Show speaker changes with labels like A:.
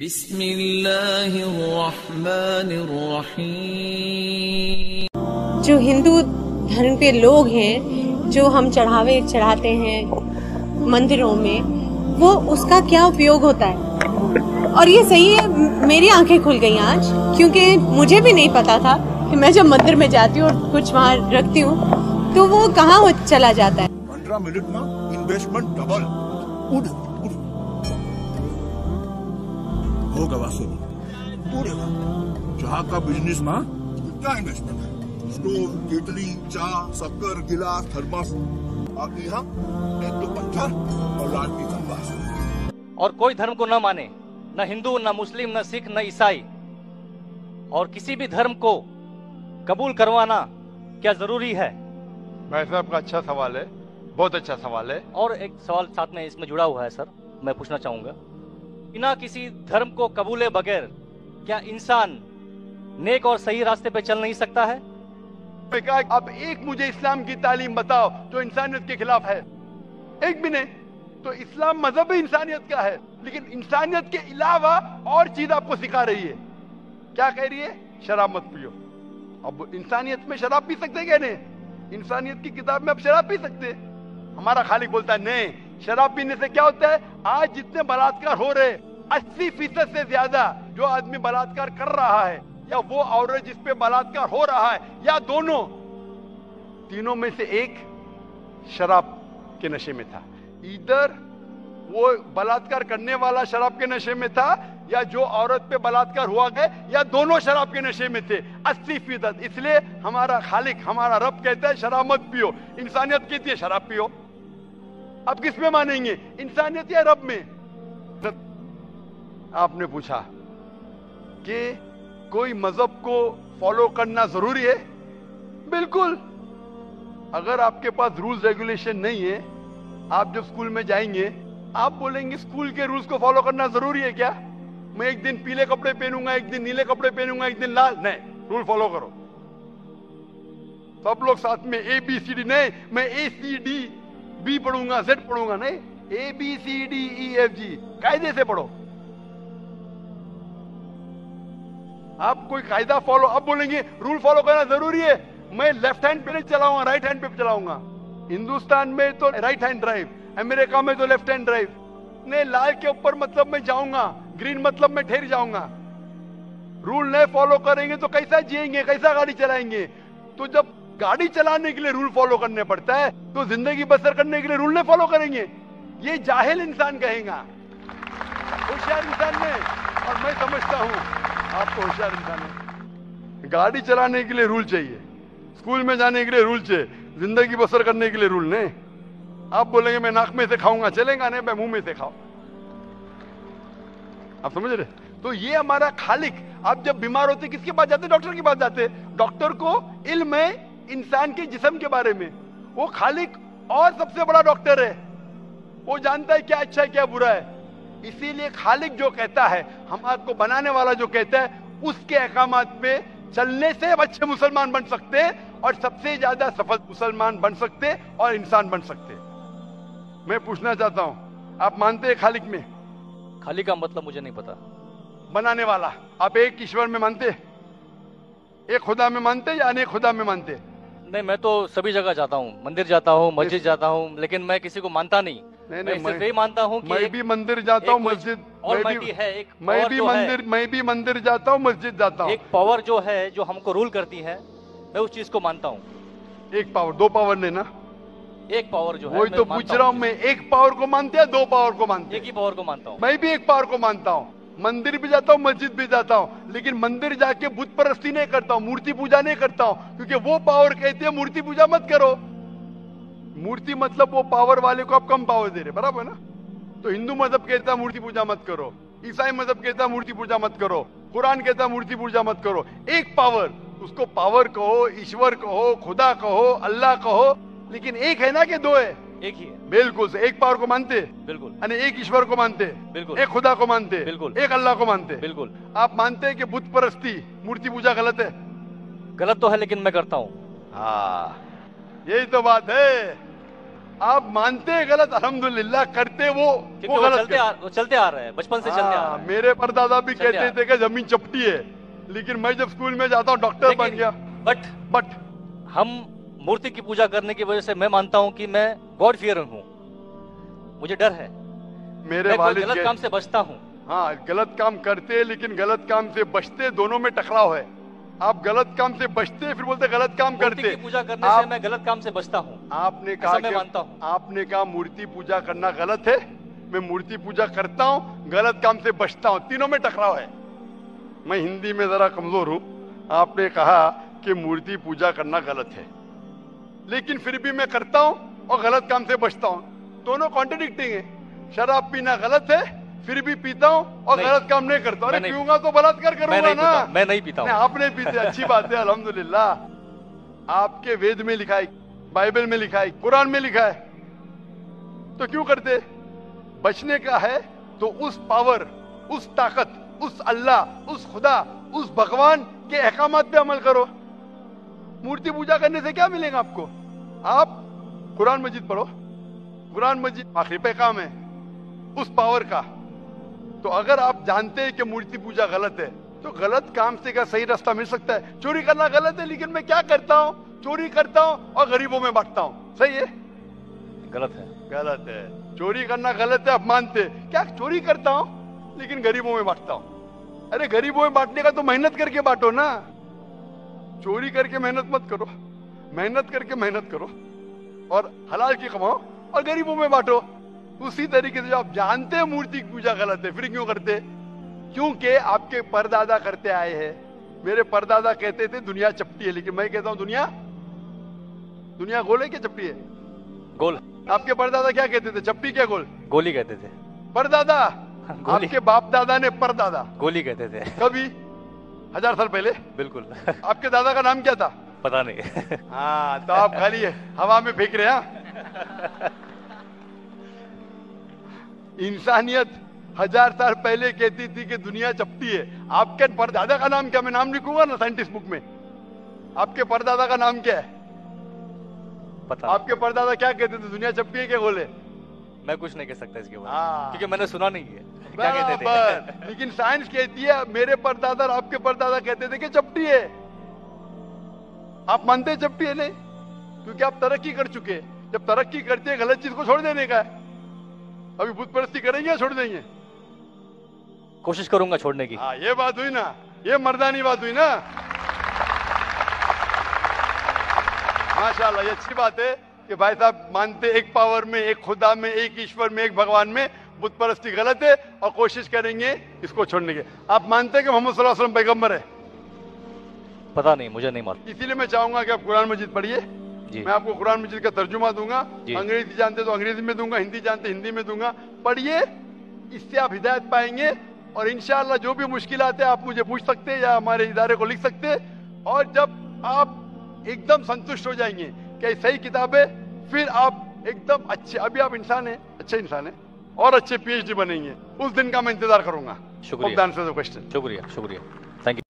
A: बिस्मिल्लाहिर्रहमानिर्रहीम। जो हिंदू धर्म के लोग हैं, जो हम चढ़ावे चढ़ाते हैं मंदिरों में, वो उसका क्या उपयोग होता है। और ये सही है, मेरी आंखें खुल गई आज, क्योंकि मुझे भी नहीं पता था कि मैं जब मंदिर में जाती हूँ और कुछ वहाँ रखती हूँ तो वो कहाँ चला जाता है।
B: 15 मिनट में इन्वेस्टमेंट डबल होगा वासुदेव पूरे जहाँ का बिजनेस में क्या इन्वेस्टमेंट है। स्टोव, केतली, चाय, शक्कर, गिलास, थर्मस, बाकी यहाँ एक तो पत्थर और लाल की कंबास।
C: और कोई धर्म को न माने, न हिंदू, न मुस्लिम, न सिख, न ईसाई, और किसी भी धर्म को कबूल करवाना क्या जरूरी है?
D: भाई साहब का अच्छा सवाल है, बहुत अच्छा सवाल है।
C: और एक सवाल साथ में इसमें जुड़ा हुआ है सर, मैं पूछना चाहूंगा, बिना किसी धर्म को कबूले बगैर क्या इंसान नेक और सही रास्ते पे चल नहीं सकता है?
D: मैं कहा अब एक मुझे इस्लाम की तालीम बताओ जो इंसानियत के खिलाफ है, एक भी नहीं। तो इस्लाम मजहब इंसानियत का है, लेकिन इंसानियत के अलावा और चीज आपको सिखा रही है। क्या कह रही है? शराब मत पियो। अब इंसानियत में शराब पी सकते क्या? नहीं, इंसानियत की किताब में अब शराब पी सकते। हमारा खालिक बोलता है नहीं, शराब पीने से क्या होता है? आज जितने बलात्कार हो रहे, 80% से ज्यादा जो आदमी बलात्कार कर रहा है, या वो औरत जिस पे बलात्कार हो रहा है, या दोनों, तीनों में से एक शराब के नशे में था। इधर वो बलात्कार करने वाला शराब के नशे में था, या जो औरत पे बलात्कार हुआ गया, या दोनों शराब के नशे में थे, 80%। इसलिए हमारा खालिक, हमारा रब कहता है शराब मत पियो। इंसानियत कहती है शराब पियो। अब किस में मानेंगे, इंसानियत या रब में? आपने पूछा कि कोई मजहब को फॉलो करना जरूरी है? बिल्कुल। अगर आपके पास रूल्स रेगुलेशन नहीं है, आप जब स्कूल में जाएंगे आप बोलेंगे स्कूल के रूल्स को फॉलो करना जरूरी है क्या? मैं एक दिन पीले कपड़े पहनूंगा, एक दिन नीले कपड़े पहनूंगा, एक दिन लाल। नहीं, रूल फॉलो करो। सब लोग साथ में ABCD। नहीं, मैं ACDB पढ़ूंगा, Z पढ़ूंगा। नहीं, ABCDEFG कायदे से पढ़ो। आप कोई कायदा फॉलो, अब बोलेंगे रूल फॉलो करना जरूरी है, मैं लेफ्ट हैंड पे नहीं चलाऊंगा, राइट हैंड पे चलाऊंगा। हिंदुस्तान में तो राइट हैंड ड्राइव, अमेरिका में तो लेफ्ट हैंड ड्राइव। नहीं, लाल के ऊपर मतलब मैं जाऊंगा, ग्रीन मतलब मैं ठहर जाऊंगा। रूल नहीं फॉलो करेंगे तो कैसा जिएंगे, कैसा गाड़ी चलाएंगे? तो जब गाड़ी चलाने के लिए रूल फॉलो करने पड़ता है, तो जिंदगी बसर करने के लिए रूल नहीं फॉलो करेंगे? ये जाहिल इंसान कहेगा। होशियार इंसान ने, और मैं समझता हूं आपको होशियार इंसान है। गाड़ी चलाने के लिए रूल चाहिए, स्कूल में जाने के लिए रूल चाहिए, जिंदगी बसर करने के लिए रूल नहीं। आप बोलेंगे मैं नाक में से खाऊंगा, चलेगा नहीं, मैं मुंह में से खाऊं। आप समझ रहे? तो ये हमारा खालिक। आप जब बीमार होते किसके पास जाते? डॉक्टर के पास जाते। डॉक्टर को इल्म है इंसान के जिस्म के बारे में। वो खालिक और सबसे बड़ा डॉक्टर है, वो जानता है क्या अच्छा है क्या बुरा है। इसीलिए खालिक जो कहता है, हम आपको बनाने वाला जो कहता है, उसके अहकामात पे चलने से अच्छे मुसलमान बन सकते और सबसे ज्यादा सफल मुसलमान बन सकते और इंसान बन सकते। मैं पूछना चाहता हूं, आप मानते हैं खालिक में?
C: खालिक का मतलब मुझे नहीं पता।
D: बनाने वाला। आप एक ईश्वर में मानते, एक खुदा में मानते या अनेक खुदा में मानते?
C: नहीं, मैं तो सभी जगह जाता हूँ, मंदिर जाता हूँ, मस्जिद जाता हूँ, लेकिन मैं किसी को मानता नहीं।
D: नहीं,
C: मैं सिर्फ यही मानता हूँ कि
D: मैं भी मंदिर जाता हूँ, मस्जिद, मैं भी मंदिर जाता हूँ, मस्जिद जाता हूँ।
C: एक पावर जो है, जो हमको रूल करती है, मैं उस चीज को मानता हूँ।
D: एक पावर, दो पावर नहीं ना,
C: एक पावर जो है।
D: वही तो पूछ रहा हूँ मैं, एक पावर को मानते हैं, दो पावर को मानते?
C: एक ही पावर को मानता हूँ।
D: मैं भी एक पावर को मानता हूँ। मंदिर भी जाता हूँ, मस्जिद भी जाता हूँ, लेकिन मंदिर जाके बुत परस्ती नहीं करता हूँ, मूर्ति पूजा नहीं करता हूँ, क्योंकि वो पावर कहती है मूर्ति पूजा मत करो। मूर्ति मतलब वो पावर वाले को आप कम पावर दे रहे, बराबर ना? तो हिंदू मजहब कहता है मूर्ति पूजा मत करो, ईसाई मजहब कहता है मूर्ति पूजा मत करो, कुरान कहता है मूर्ति पूजा मत करो। एक पावर, उसको पावर कहो, ईश्वर कहो, खुदा कहो, अल्लाह कहो, लेकिन एक है ना कि दो है?
C: एक ही है।
D: बिल्कुल से। एक पावर को मानते?
C: बिल्कुल।
D: यानी एक ईश्वर को मानते?
C: बिल्कुल।
D: एक खुदा को मानते?
C: बिल्कुल।
D: एक अल्लाह को मानते?
C: बिल्कुल।
D: आप मानते हैं कि बुत परस्ती, मूर्ति पूजा गलत है?
C: गलत तो है, लेकिन मैं करता हूँ।
D: हाँ, यही तो बात है। आप मानते हैं गलत, अल्हम्दुलिल्लाह, करते वो गलत
C: चलते आ रहे हैं, बचपन से चलते आ रहे हैं।
D: मेरे परदादा भी कहते थे कि जमीन चपटी है, लेकिन मैं जब स्कूल में जाता हूँ डॉक्टर बन गया। बट
C: हम मूर्ति की पूजा करने की वजह से मैं मानता हूँ कि मैं गॉड फियरिंग हूँ, मुझे डर है,
D: मेरे वालिद
C: गलत काम से बचता हूँ।
D: हाँ, गलत काम करते लेकिन गलत काम से बचते, दोनों में टकराव है। आप गलत काम से बचते फिर बोलते गलत काम करते।
C: मूर्ति की पूजा करने से मैं गलत काम से बचता हूँ।
D: आपने कहा
C: मैं मानता हूँ।
D: आपने कहा मूर्ति पूजा करना गलत है, मैं मूर्ति पूजा करता हूँ, गलत काम से बचता हूँ, तीनों में टकराव है। मैं हिंदी में जरा कमजोर हूँ। आपने कहा कि मूर्ति पूजा करना गलत है, लेकिन फिर भी मैं करता हूँ और गलत काम से बचता हूँ, दोनों कॉन्ट्रडिक्टिंग है। शराब पीना गलत है, फिर भी पीता हूँ और गलत काम नहीं करता। अरे पीऊंगा तो बलात्कार करूंगा ना।
C: मैं नहीं पीता हूँ।
D: आप नहीं पीते, अच्छी बात है, अल्हम्दुलिल्लाह। आपके वेद में लिखा है, बाइबल में लिखा है, कुरान में लिखा है, तो क्यों करते? बचने का है तो उस पावर, उस ताकत, उस अल्लाह, उस खुदा, उस भगवान के अहकामात पे अमल करो। मूर्ति पूजा करने से क्या मिलेगा आपको? आप कुरान मजीद पढ़ो, कुरान मजीद आखिरी पैगाम है उस पावर का। तो अगर आप जानते हैं कि मूर्ति पूजा गलत है, तो गलत काम से क्या सही रास्ता मिल सकता है? चोरी करना गलत है, लेकिन मैं क्या करता हूँ? चोरी करता हूँ और गरीबों में बांटता हूँ, सही है?
C: गलत है,
D: गलत है। चोरी करना गलत है, आप मानते क्या? चोरी करता हूँ लेकिन गरीबों में बांटता हूँ। अरे गरीबों में बांटने का तो मेहनत करके बांटो ना, चोरी करके मेहनत मत करो। मेहनत करके मेहनत करो और हलाल की कमाओ और गरीबों में बांटो। उसी तरीके से जो आप जानते हैं मूर्ति की पूजा गलत है, फिर क्यों करते? क्योंकि आपके परदादा करते आए हैं। मेरे परदादा कहते थे दुनिया चपटी है, लेकिन मैं कहता हूं दुनिया गोल है क्या चपटी है?
C: गोल।
D: आपके परदादा क्या कहते थे? चपटी क्या गोल?
C: गोली कहते थे।
D: परदादा? आपके बाप दादा ने परदादा
C: गोली कहते थे।
D: कभी 1000 साल पहले?
C: बिल्कुल।
D: आपके दादा का नाम क्या था?
C: पता नहीं।
D: हाँ, तो आप खाली हवा में फेंक रहे हैं। इंसानियत 1000 साल पहले कहती थी कि दुनिया चपटी है। आपके परदादा का नाम क्या? मैं नाम लिखूंगा ना साइंटिस्ट बुक में। आपके परदादा का नाम क्या है?
C: पता।
D: आपके परदादा क्या कहते थे? दुनिया चपटी है क्या गोले?
C: मैं कुछ नहीं कह सकता इसके बारे
D: में,
C: क्योंकि मैंने सुना नहीं है क्या कहते थे।
D: लेकिन साइंस कहती है मेरे परदादा और आपके परदादा कहते थे कि चपटी है। आप मानते हैं चपटी है? नहीं, क्योंकि आप तरक्की कर चुके हैं। जब तरक्की करते हैं गलत चीज को छोड़ देने का है। अभी बुत परस्ती करेंगे या छोड़ देंगे?
C: कोशिश करूंगा छोड़ने की।
D: हाँ, ये बात हुई ना, ये मर्दानी बात हुई ना। माशाल्लाह, ये अच्छी बात है कि भाई साहब मानते एक पावर में, एक खुदा में, एक ईश्वर में, एक भगवान में। बुत परस्ती गलत है और कोशिश करेंगे इसको छोड़ने की। आप मानते हैं कि मोहम्मद सल्लल्लाहु अलैहि वसल्लम पैगंबर है?
C: पता नहीं, मुझे नहीं मालूम।
D: इसीलिए मैं चाहूंगा कि आप कुरान मजीद पढ़िए। मैं आपको कुरान मजीद का तर्जुमा दूंगा। अंग्रेजी जानते तो अंग्रेजी में दूंगा, हिंदी जानते हिंदी में दूंगा। पढ़िए, इससे आप हिदायत पाएंगे और इंशाअल्लाह जो भी मुश्किलात है आप मुझे पूछ सकते हैं या हमारे इदारे को लिख सकते हैं। और जब आप एकदम संतुष्ट हो जाएंगे कि सही किताब है, फिर आप एकदम अच्छे, अभी आप इंसान हैं, अच्छे इंसान हैं और अच्छे PhD बनेंगे। उस दिन का मैं इंतजार करूंगा।
C: शुक्रिया।
D: क्वेश्चन।
C: शुक्रिया, थैंक यू।